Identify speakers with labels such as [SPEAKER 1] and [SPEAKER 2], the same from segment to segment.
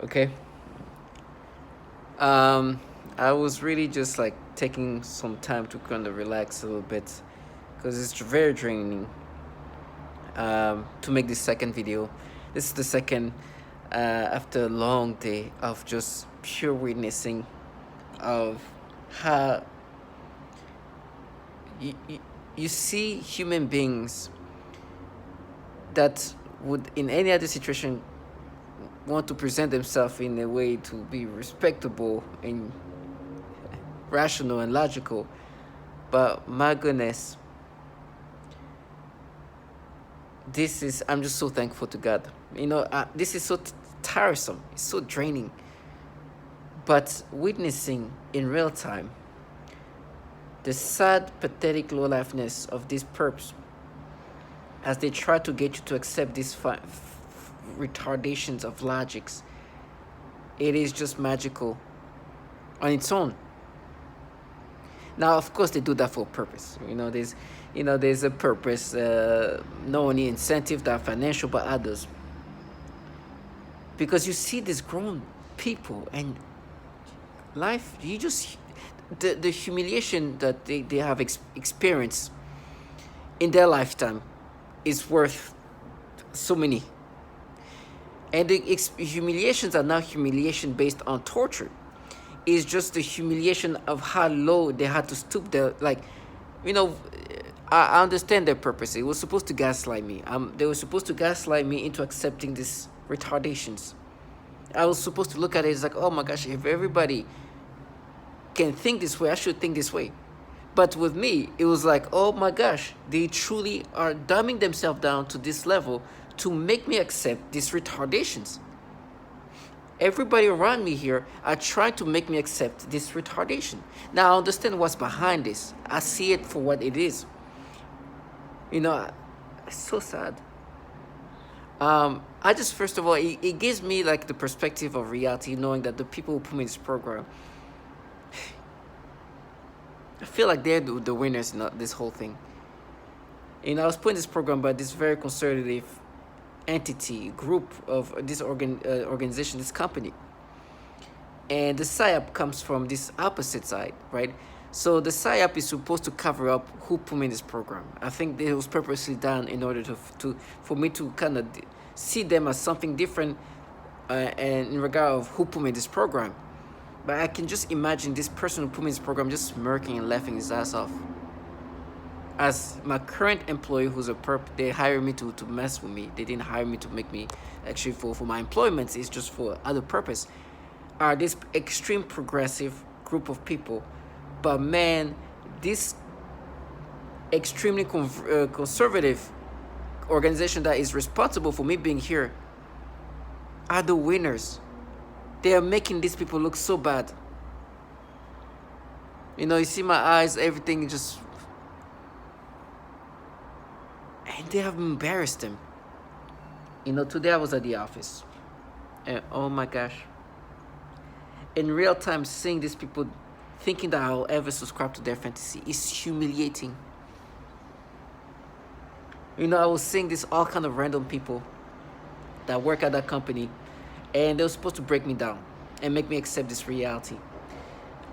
[SPEAKER 1] Okay. Um, I was really just like taking some time to kind of relax a little bit because it's very draining. To make this second video, this is the second after a long day of just pure witnessing of how you, you see human beings that would in any other situation want to present themselves in a way to be respectable and rational and logical. But my goodness, I'm just so thankful to God. This is so tiresome, it's so draining. But witnessing in real time the sad, pathetic lowlifeness of these perps as they try to get you to accept these retardations of logics, it is just magical on its own. Now, of course, they do that for a purpose. There's a purpose, not only incentive that are financial, but others. Because you see these grown people and life, the humiliation that they have experienced in their lifetime is worth so many. And the humiliations are not humiliation based on torture. It's just the humiliation of how low they had to stoop their, I understand their purpose. It was supposed to gaslight me. They were supposed to gaslight me into accepting these retardations. I was supposed to look at it as like, oh my gosh, if everybody can think this way, I should think this way. But with me, it was like, oh my gosh, they truly are dumbing themselves down to this level to make me accept these retardations. Everybody around me here are trying to make me accept this retardation. Now I understand what's behind this. I see it for what it is. It's so sad. I just, first of all, it gives me like the perspective of reality, knowing that the people who put me in this program, I feel like they're the winners in this whole thing. I was put in this program by this very conservative entity, group of this organization, this company. And the psyop comes from this opposite side, right? So the psyop is supposed to cover up who put me in this program. I think it was purposely done in order for me to kind of see them as something different, and in regard of who put me in this program. But I can just imagine this person who put me in this program just smirking and laughing his ass off. As my current employee, who's a perp, they hire me to mess with me. They didn't hire me to make me actually for my employment. It's just for other purpose. Are this extreme progressive group of people. But man, this extremely conservative organization that is responsible for me being here are the winners. They are making these people look so bad. You see my eyes, everything just... And they have embarrassed them. Today I was at the office. And oh my gosh. In real time, seeing these people thinking that I'll ever subscribe to their fantasy is humiliating. I was seeing this all kind of random people that work at that company, and they were supposed to break me down and make me accept this reality.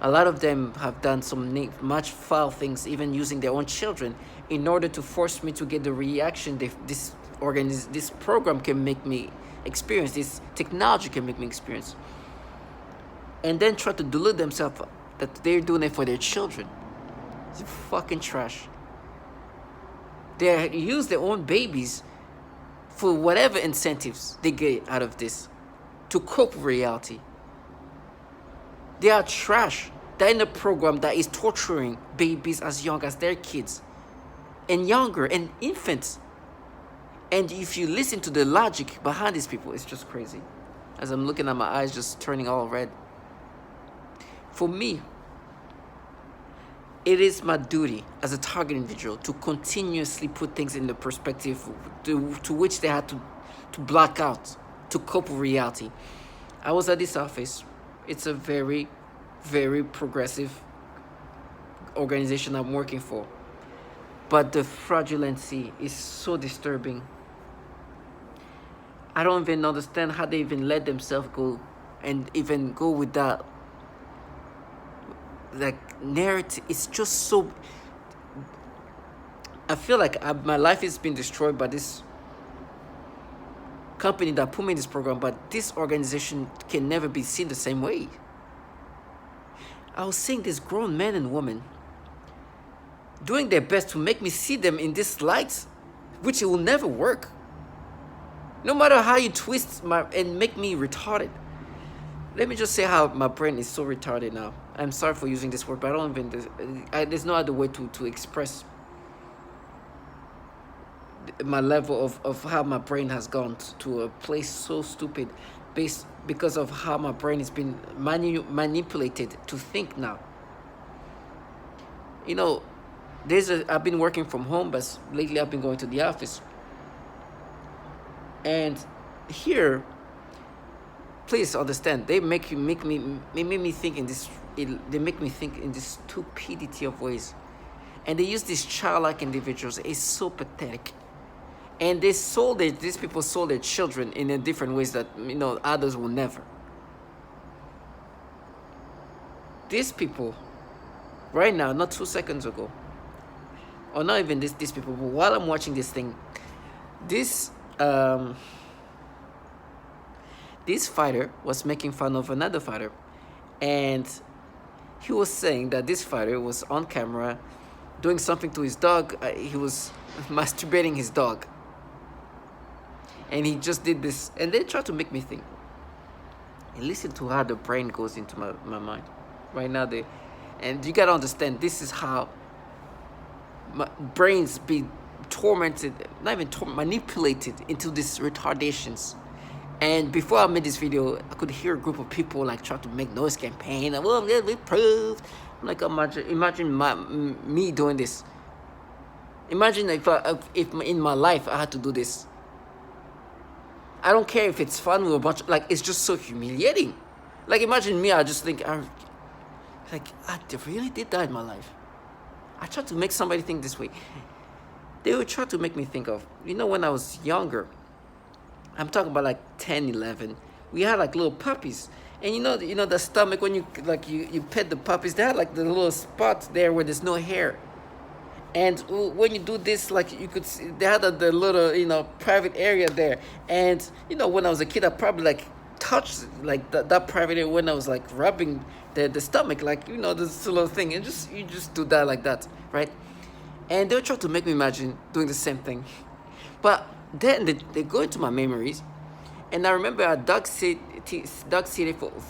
[SPEAKER 1] A lot of them have done some much foul things, even using their own children, in order to force me to get the reaction this program can make me experience, this technology can make me experience. And then try to delude themselves that they're doing it for their children. It's fucking trash. They use their own babies for whatever incentives they get out of this to cope with reality. They are trash. They're in a program that is torturing babies as young as their kids and younger and infants. And if you listen to the logic behind these people, it's just crazy. As I'm looking at my eyes just turning all red. For me, it is my duty as a target individual to continuously put things in the perspective to which they had to block out, to cope with reality. I was at this office. It's a very, very progressive organization I'm working for. But the fraudulency is so disturbing. I don't even understand how they even let themselves go and even go with that like narrative. It's just so, I feel like my life is being destroyed by this company that put me in this program, but this organization can never be seen the same way. I was seeing these grown men and women doing their best to make me see them in this light, which it will never work. No matter how you twist and make me retarded. Let me just say how my brain is so retarded now. I'm sorry for using this word, but I don't even, there's no other way to express my level of how my brain has gone to a place so stupid because of how my brain has been manipulated to think now. You know, I've been working from home, but lately I've been going to the office. And here, please understand, they make me think in this. They make me think in this stupidity of ways, and they use these childlike individuals. It's so pathetic. And these people sold their children in a different ways that others will never. These people, right now, not 2 seconds ago, or not even these people, but while I'm watching this thing, this fighter was making fun of another fighter, and he was saying that this fighter was on camera doing something to his dog. He was masturbating his dog. And he just did this, and they try to make me think. And listen to how the brain goes into my mind. Right now, and you gotta understand, this is how my brains be tormented, not even manipulated into these retardations. And before I made this video, I could hear a group of people like try to make noise campaign. Well, we proved. I'm like, imagine me doing this. Imagine if in my life I had to do this. I don't care if it's fun or a bunch, like, it's just so humiliating. Like, imagine me, I just think, I really did that in my life. I tried to make somebody think this way. They would try to make me think of, when I was younger, I'm talking about like 10, 11, we had like little puppies. And the stomach, when you pet the puppies, they had like the little spot there where there's no hair. And when you do this, like, you could see, they had the little, private area there. And, when I was a kid, I probably, like, touched, like, that private area when I was, like, rubbing the stomach, like, this little thing. And you just do that like that, right? And they'll try to make me imagine doing the same thing. But then they go into my memories. And I remember I dog sitting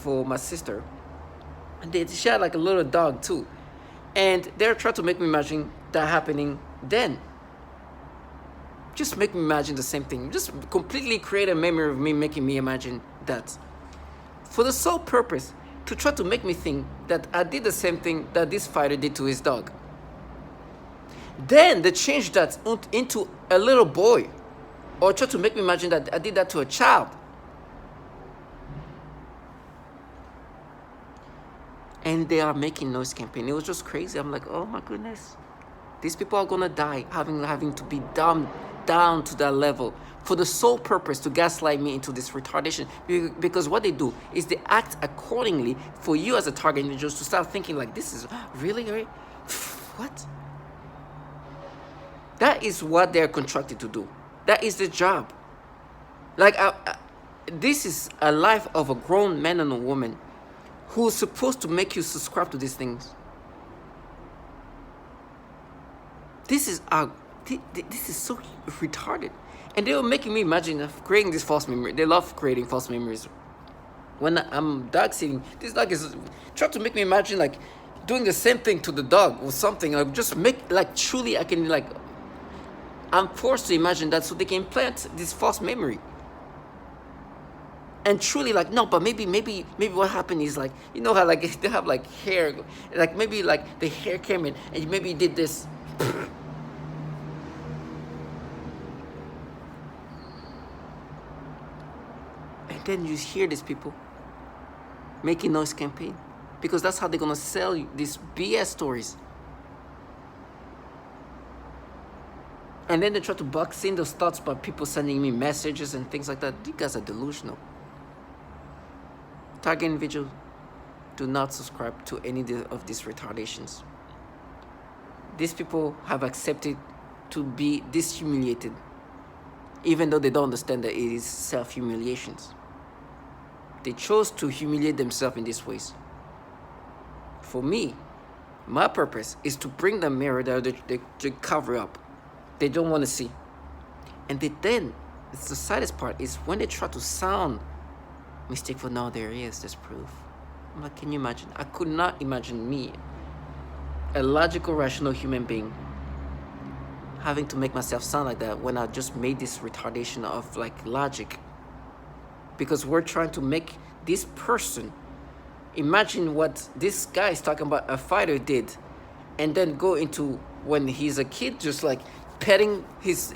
[SPEAKER 1] for my sister. And she had, like, a little dog, too. And they're trying to make me imagine that happening then. Just make me imagine the same thing. Just completely create a memory of me making me imagine that. For the sole purpose to try to make me think that I did the same thing that this fighter did to his dog. Then they changed that into a little boy. Or try to make me imagine that I did that to a child. And they are making noise campaign. It was just crazy. I'm like, oh my goodness. These people are gonna die having to be dumbed down to that level for the sole purpose to gaslight me into this retardation. Because what they do is they act accordingly for you as a target individual to start thinking like, this is really what? That is what they're contracted to do. That is the job. Like, this is a life of a grown man and a woman who's supposed to make you subscribe to these things. This is so retarded. And they were making me imagine of creating this false memory. They love creating false memories. When I'm dog sitting, this dog is trying to make me imagine like doing the same thing to the dog or something. Like, just make, like, truly I can, like, I'm forced to imagine that so they can implant this false memory. And truly, like, no, but maybe what happened is, like, how, like, they have, like, hair, like, maybe, like, the hair came in, and maybe you did this. And then you hear these people making noise campaign, because that's how they're gonna sell you these BS stories. And then they try to box in those thoughts by people sending me messages and things like that. You guys are delusional. Target individuals, do not subscribe to any of these retardations. These people have accepted to be this humiliated, even though they don't understand that it is self-humiliations. They chose to humiliate themselves in these ways. For me, my purpose is to bring the mirror that they cover up. They don't want to see. And then, it's the saddest part is when they try to sound mistakeful. No, there is this proof. I'm like, can you imagine? I could not imagine me, a logical, rational human being, having to make myself sound like that when I just made this retardation of like logic. Because we're trying to make this person imagine what this guy is talking about a fighter did, and then go into when he's a kid, just like petting his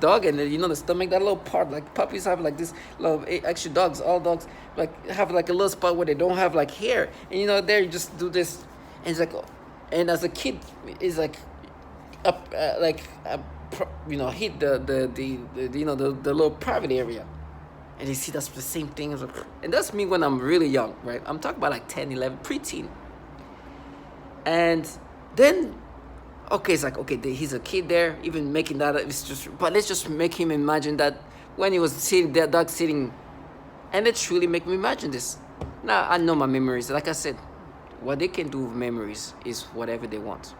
[SPEAKER 1] dog, and then, you know, the stomach, that little part, like puppies have like this little, actually dogs, all dogs like have like a little spot where they don't have like hair, and you know, there you just do this, and it's like, and as a kid is like up you know, hit the you know, the little private area. And you see that's the same thing. And that's me when I'm really young, right? I'm talking about like 10, 11, preteen. And then, okay, it's like, okay, he's a kid there, even making that, it's just, but let's just make him imagine that when he was sitting there, dog sitting, and it truly make me imagine this. Now, I know my memories. Like I said, what they can do with memories is whatever they want.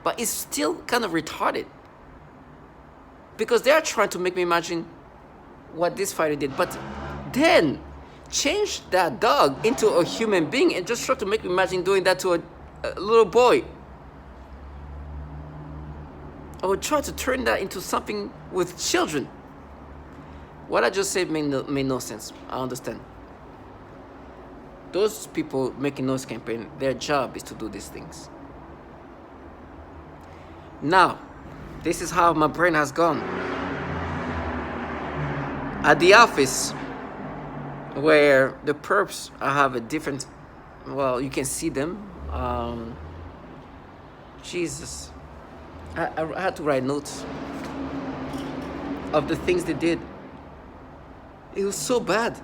[SPEAKER 1] But it's still kind of retarded. Because they're trying to make me imagine what this fighter did, but then change that dog into a human being and just try to make me imagine doing that to a little boy. I would try to turn that into something with children. What I just said made no sense. I understand. Those people making noise campaign, their job is to do these things. Now, this is how my brain has gone. At the office, where the perps, I have a different, well, you can see them. Jesus. I had to write notes of the things they did. It was so bad.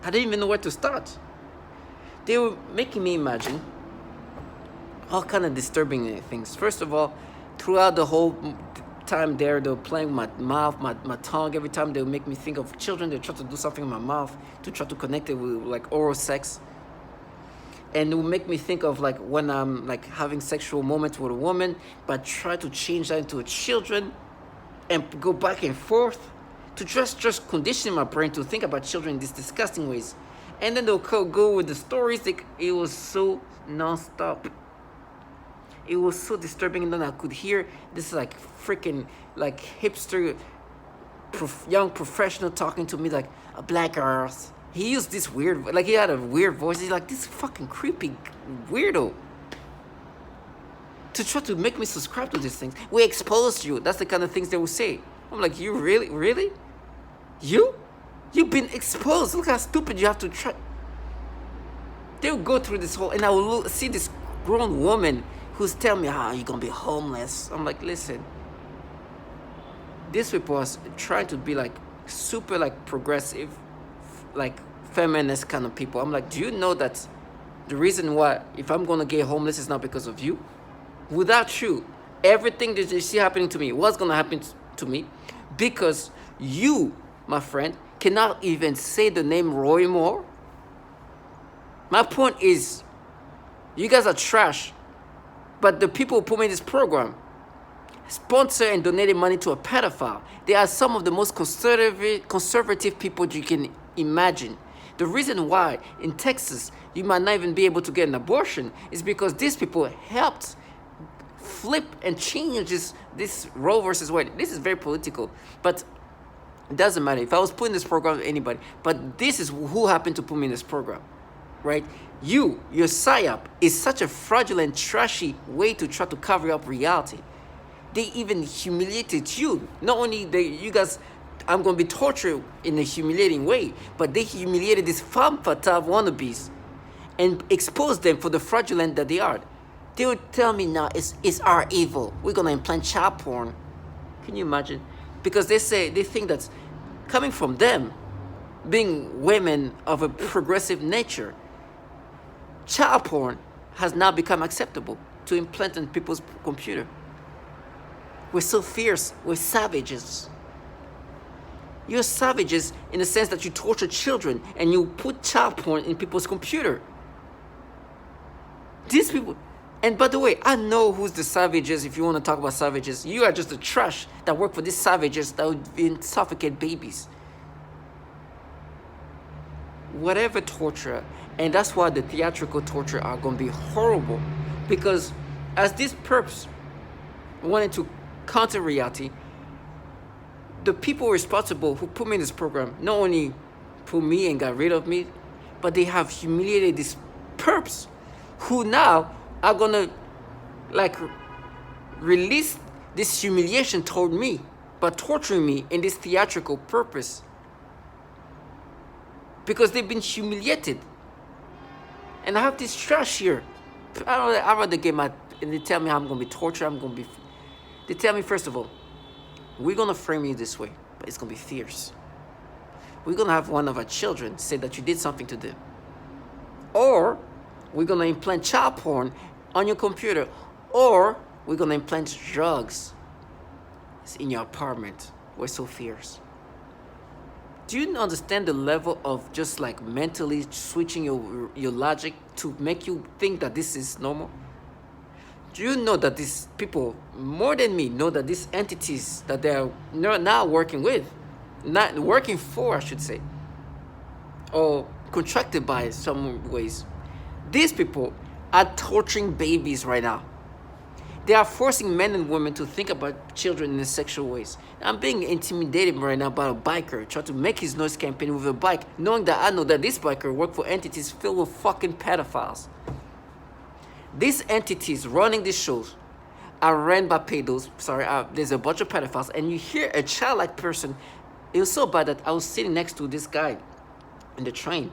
[SPEAKER 1] I didn't even know where to start. They were making me imagine all kind of disturbing things. First of all, throughout the whole time there, they were playing with my mouth, my tongue. Every time they would make me think of children, they try to do something in my mouth to try to connect it with like oral sex. And it would make me think of like when I'm like having sexual moments with a woman, but try to change that into a children and go back and forth to just condition my brain to think about children in these disgusting ways. And then they'll go with the stories. It was so nonstop. It was so disturbing, and then I could hear this like freaking like hipster young professional talking to me like a black earth. He used this weird, like he had a weird voice. He's like, this fucking creepy weirdo. To try to make me subscribe to these things. We exposed you. That's the kind of things they will say. I'm like, you really? You've been exposed. Look how stupid you have to try. They will go through this whole, and I will see this grown woman who's telling me, you're going to be homeless. I'm like, listen. This people was trying to be like super like progressive, like feminist kind of people. I'm like, do you know that the reason why if I'm going to get homeless is not because of you? Without you, everything that you see happening to me, what's going to happen to me? Because you, my friend, cannot even say the name Roy Moore. My point is, you guys are trash. But the people who put me in this program sponsor and donated money to a pedophile. They are some of the most conservative people you can imagine. The reason why in Texas you might not even be able to get an abortion is because these people helped flip and change this Roe versus Wade. This is very political, but it doesn't matter. If I was putting this program with anybody, but this is who happened to put me in this program, right? Your psyop is such a fraudulent, trashy way to try to cover up reality. They even humiliated you. Not only you guys, I'm going to be tortured in a humiliating way, but they humiliated these femme fatale wannabes and exposed them for the fraudulent that they are. They would tell me now, it's our evil. We're going to implant child porn. Can you imagine? Because they think that's coming from them. being women of a progressive nature, child porn has now become acceptable to implant in people's computer. We're so fierce. We're savages. You're savages in the sense that you torture children and you put child porn in people's computer. These people, and by the way, I know who's the savages. If you want to talk about savages, you are just the trash that work for these savages that would suffocate babies. Whatever torture, and that's why the theatrical torture are going to be horrible, because as these perps wanted to counter reality, the people responsible who put me in this program not only put me and got rid of me, but they have humiliated these perps who now are gonna like release this humiliation toward me by torturing me in this theatrical purpose, because they've been humiliated. And I have this trash here. I'd rather get my, and they tell me I'm gonna be tortured, they tell me, first of all, we're gonna frame you this way, but it's gonna be fierce. We're gonna have one of our children say that you did something to them. Or we're gonna implant child porn on your computer. Or we're gonna implant drugs in your apartment. We're so fierce. Do you understand the level of just like mentally switching your logic to make you think that this is normal? Do you know that these people, more than me, know that these entities that they're now working with, not working for, I should say, or contracted by in some ways, these people are torturing babies right now. They are forcing men and women to think about children in sexual ways. I'm being intimidated right now by a biker trying to make his noise campaign with a bike, knowing that I know that this biker works for entities filled with fucking pedophiles. These entities running these shows are ran by pedos. There's a bunch of pedophiles, and you hear a childlike person. It was so bad that I was sitting next to this guy in the train.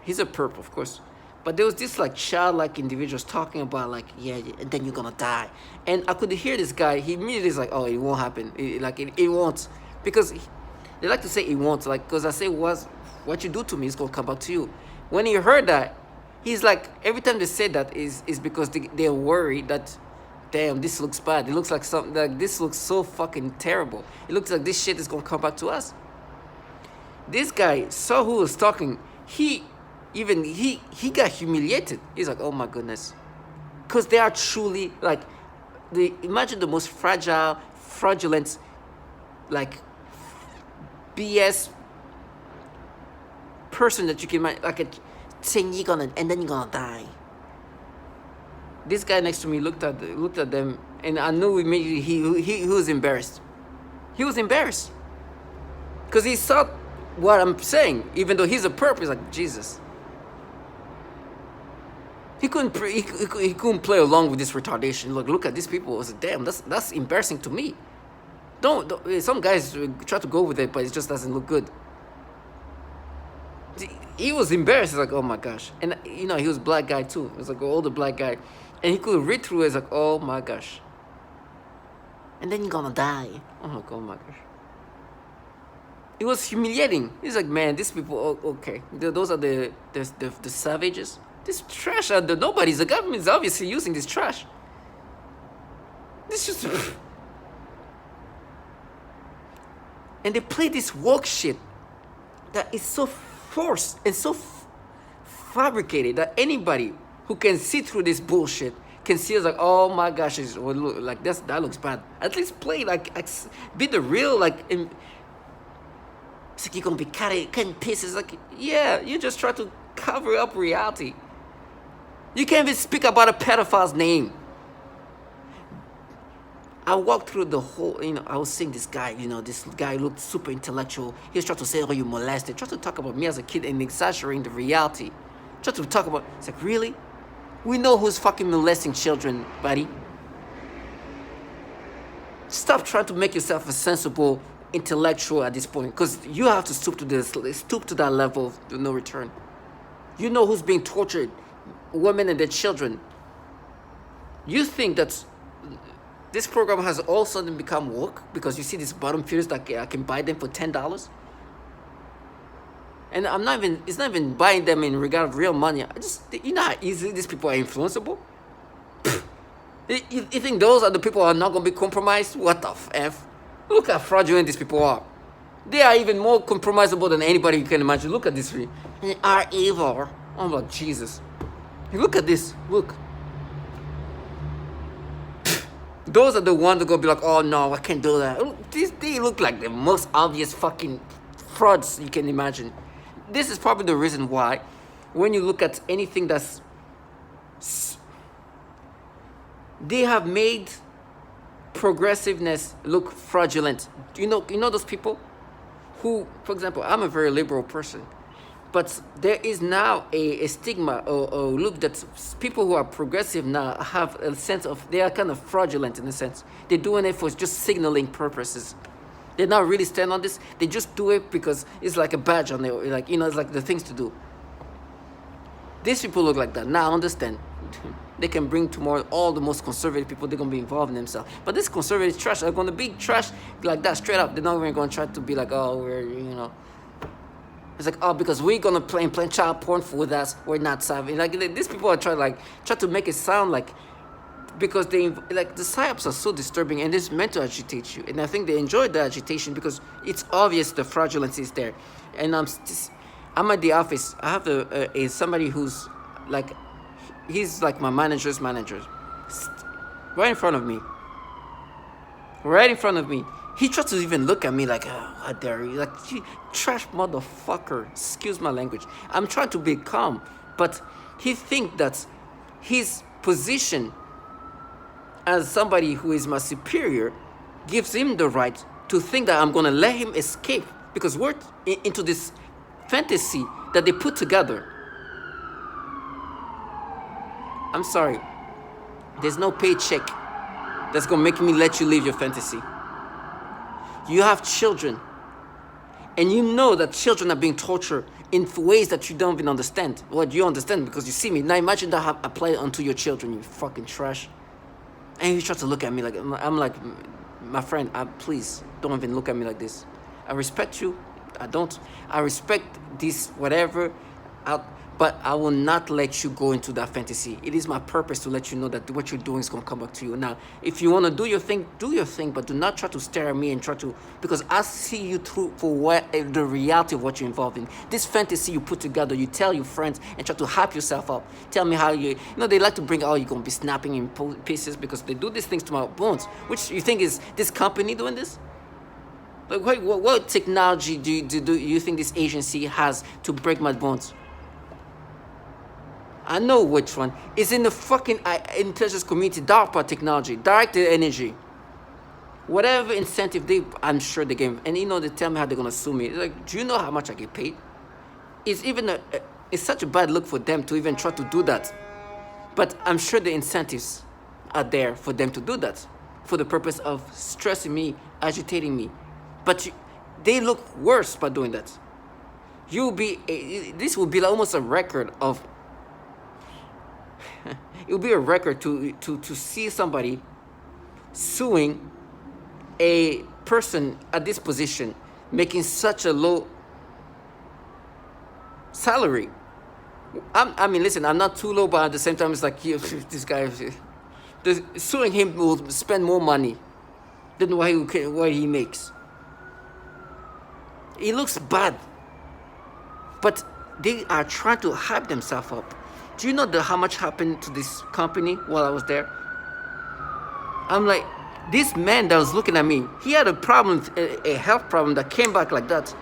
[SPEAKER 1] He's a perp, of course. But there was this like childlike individuals talking about like, yeah, and then you're gonna die. And I could hear this guy, he immediately is like, oh, it won't happen. It won't. Because they like to say it won't. Like, because I say, what you do to me is gonna come back to you. When he heard that, he's like, every time they say that is because they're worried that, damn, this looks bad. It looks like something, like this looks so fucking terrible. It looks like this shit is gonna come back to us. This guy saw who was talking. He got humiliated. He's like, oh my goodness. Because they are truly like, imagine the most fraudulent, like BS person that you can imagine, like saying and then you're gonna die. This guy next to me looked at them, and I knew immediately he was embarrassed. He was embarrassed because he saw what I'm saying, even though he's a perp. He's like, Jesus. He couldn't play along with this retardation. Look at these people. I was like, damn, that's embarrassing to me. Don't some guys try to go with it, but it just doesn't look good. He was embarrassed. He's like, oh my gosh. And he was a black guy too. He was like an older black guy. And he could read through it. He's like, oh my gosh. And then you're gonna die. I'm like, oh my gosh. It was humiliating. He's like, man, these people, okay. Those are the savages. This trash, the government is obviously using this trash. This just... And they play this woke shit that is so forced and so fabricated that anybody who can see through this bullshit can see us like, oh my gosh, that looks bad. At least play be the real, it's like you're gonna be cutting pieces. Like, yeah, you just try to cover up reality. You can't even speak about a pedophile's name. I walked through the whole, I was seeing this guy, this guy looked super intellectual. He was trying to say, oh, you molested. Trying to talk about me as a kid and exaggerating the reality. Trying to talk about, it's like, really? We know who's fucking molesting children, buddy. Stop trying to make yourself a sensible intellectual at this point, because you have to stoop to that level of no return. You know who's being tortured. Women and their children. You think that this program has all of a sudden become woke because you see these bottom feeders that I can buy them for $10? And it's not even buying them in regard of real money. You know how easily these people are influenceable? You think those are the people who are not going to be compromised? What the F? Look how fraudulent these people are. They are even more compromisable than anybody you can imagine. Look at this. They are evil. Oh my Jesus. Look at this. Look. Those are the ones that go be like, oh no, I can't do that. They look like the most obvious fucking frauds you can imagine. This is probably the reason why when you look at anything that's... They have made progressiveness look fraudulent. You know those people who, for example, I'm a very liberal person, but there is now a stigma or look that people who are progressive now have a sense of, they are kind of fraudulent in a sense. They're doing it for just signaling purposes. They're not really stand on this. They just do it because it's like a badge on their, like, it's like the things to do. These people look like that. Now I understand. They can bring tomorrow all the most conservative people. They're going to be involved in themselves. But this conservative trash are going to be trash like that straight up. They're not even going to try to be like, oh, we're, It's like, oh, because we're going to play child porn with us. We're not savvy. Like, these people are trying to make it sound like, because the psyops are so disturbing and it's meant to agitate you. And I think they enjoy the agitation because it's obvious the fraudulence is there. And I'm at the office. I have somebody who's like, he's like my manager's manager. Right in front of me. Right in front of me. He tried to even look at me like, oh, how dare you? Like, trash motherfucker. Excuse my language. I'm trying to be calm. But he thinks that his position as somebody who is my superior gives him the right to think that I'm going to let him escape. Because we're into this fantasy that they put together. I'm sorry. There's no paycheck that's going to make me let you live your fantasy. You have children. And you know that children are being tortured in ways that you don't even understand. Well, you understand because you see me. Now imagine that applied onto your children, you fucking trash. And you try to look at me like, I'm like, my friend, please, don't even look at me like this. I respect you. I respect this, whatever. But I will not let you go into that fantasy. It is my purpose to let you know that what you're doing is going to come back to you. Now, if you want to do your thing, but do not try to stare at me and because I see you through for the reality of what you're involved in. This fantasy you put together, you tell your friends and try to hype yourself up. Tell me how they like to bring, oh, you're going to be snapping in pieces because they do these things to my bones. Which you think is this company doing this? Like, what technology do you think this agency has to break my bones? I know which one. It's in the fucking intelligence community, DARPA technology, directed energy. Whatever incentive I'm sure they give. And they tell me how they're going to sue me. Like, do you know how much I get paid? It's such a bad look for them to even try to do that. But I'm sure the incentives are there for them to do that. For the purpose of stressing me, agitating me. But they look worse by doing that. This will be almost a record of... It would be a record to see somebody suing a person at this position making such a low salary. I mean, listen, I'm not too low, but at the same time, it's like, this guy, suing him will spend more money than what he makes. It looks bad, but they are trying to hype themselves up. Do you know how much happened to this company while I was there? I'm like, this man that was looking at me, he had a problem, a health problem that came back like that.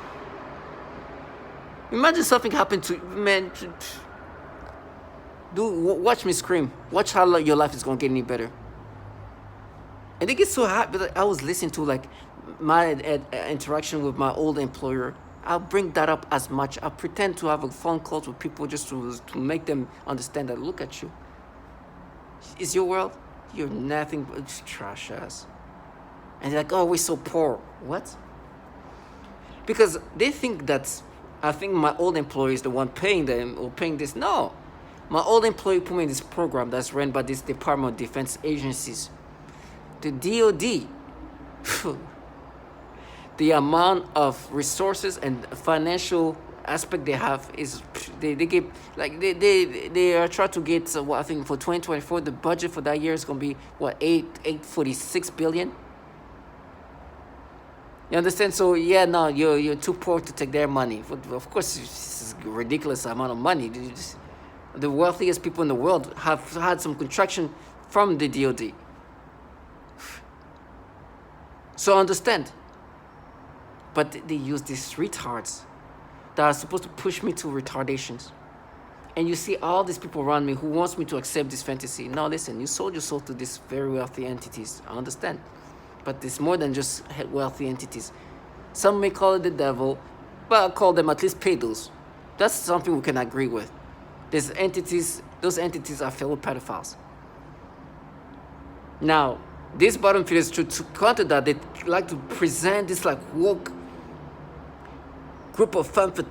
[SPEAKER 1] Imagine something happened to man. Watch me scream. Watch how your life is going to get any better. And they get so happy that I was listening to like my interaction with my old employer. I'll bring that up as much. I'll pretend to have a phone call with people just to make them understand that, look at you. Is your world? You're nothing but trash ass. And they're like, oh, we're so poor. What? Because they think that, I think my old employee is the one paying them or paying this. No. My old employee put me in this program that's run by this Department of Defense agencies. The DOD. The amount of resources and financial aspect they have is they get like they are trying to get what I think for 2024 the budget for that year is gonna be what 846 billion. You understand? So yeah, no, you're too poor to take their money. Of course, it's a ridiculous amount of money. The wealthiest people in the world have had some contraction from the DoD. So understand. But they use these retards that are supposed to push me to retardations. And you see all these people around me who wants me to accept this fantasy. No, listen, you sold your soul to these very wealthy entities. I understand. But it's more than just wealthy entities. Some may call it the devil, but I'll call them at least pedos. That's something we can agree with. Those entities are fellow pedophiles. Now, these bottom feeders, to counter that, they like to present this like woke group of femme fatales